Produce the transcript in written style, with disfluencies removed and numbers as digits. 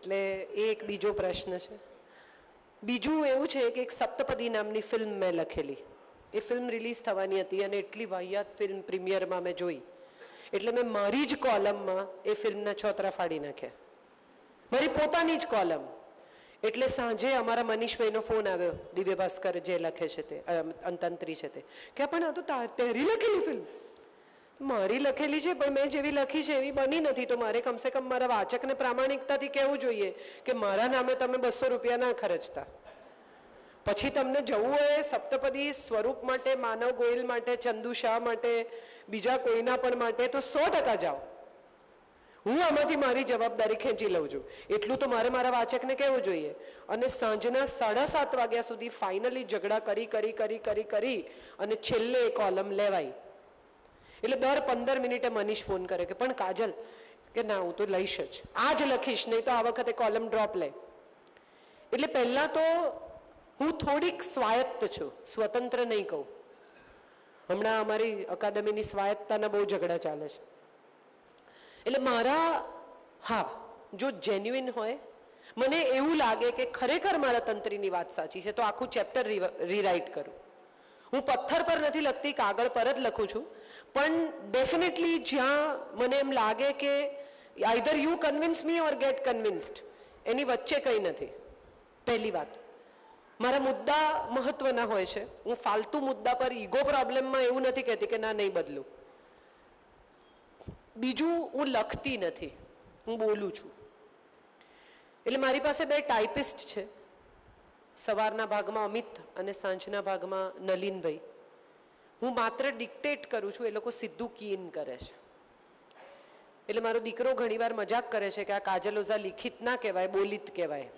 એટલે એ એક બીજો પ્રશ્ન છે. બીજું એવું છે કે એક સપ્તપદી નામની ફિલ્મ મેં લખેલી. એ ફિલ્મ રિલીઝ થવાની હતી અને એટલી વાહિયાત ફિલ્મ પ્રીમિયરમાં મેં જોઈ એટલે મેં મારી જ કોલમમાં એ ફિલ્મના છોતરા ફાડી નાખ્યા, મારી પોતાની જ કોલમ. એટલે સાંજે અમારા મનીષભાઈનો ફોન આવ્યો, દિવ્ય ભાસ્કર જે લખે છે તે અંતંત્રી છે તે, કે પણ આ તો તારી લખેલી ફિલ્મ. મારી લખેલી છે પણ મેં જેવી લખી છે એવી બની નથી, તો મારે કમસે કમ મારા વાચકને પ્રામાણિકતાથી કહેવું જોઈએ કે મારા નામે તમે 200 રૂપિયા ના ખર્ચતા. પછી તમને જવું હોય સપ્તપદી સ્વરૂપ માટે, માનવ ગોયલ માટે, ચંદુ શાહ માટે, બીજા કોઈના પણ માટે તો 100% જાઓ. હું આમાંથી મારી જવાબદારી ખેંચી લઉં છું એટલું તો મારે મારા વાચકને કહેવું જોઈએ. અને સાંજના 7:30 વાગ્યા સુધી ફાઇનલી ઝઘડા કરી કરી કરી કરી કરી અને છેલ્લે એ કોલમ લેવાઈ. એટલે દર 15 મિનિટે મનીષ ફોન કરે કે પણ કાજલ, કે ના હું તો લઈશ જ, આ જ લખીશ, નહીં તો આ વખતે કોલમ ડ્રોપ લે. એટલે પહેલાં તો હું થોડીક સ્વાયત્ત છું, સ્વતંત્ર નહીં કહું. હમણાં અમારી અકાદમીની સ્વાયત્તાના બહુ ઝઘડા ચાલે છે. એટલે મારા, હા, જો જેન્યુઇન હોય, મને એવું લાગે કે ખરેખર મારા તંત્રીની વાત સાચી છે તો આખું ચેપ્ટર રીરાઇટ કરું. હું પથ્થર પર નથી લખતી, કાગળ પર જ લખું છું. પણ ડેફિનેટલી જ્યાં મને એમ લાગે કે either you convince me or get convinced, એની વચ્ચે કંઈ નથી. પહેલી વાત, મારા મુદ્દા મહત્વના હોય છે. હું ફાલતુ મુદ્દા પર ઈગો પ્રોબ્લેમમાં એવું નથી કહેતી કે ના નહીં બદલું. બીજું, હું લખતી નથી, હું બોલું છું. એટલે મારી પાસે 2 ટાઈપિસ્ટ છે, સવારના ભાગમાં અમિત અને સાંજના ભાગમાં નલિનભાઈ. હું માત્ર ડિક્ટેટ કરું છું, એ લોકો સીધું કીન કરે છે. એટલે મારો દીકરો ઘણીવાર મજાક કરે છે કે આ કાજલ ઓઝા લિખિત ના કહેવાય, બોલિત કહેવાય.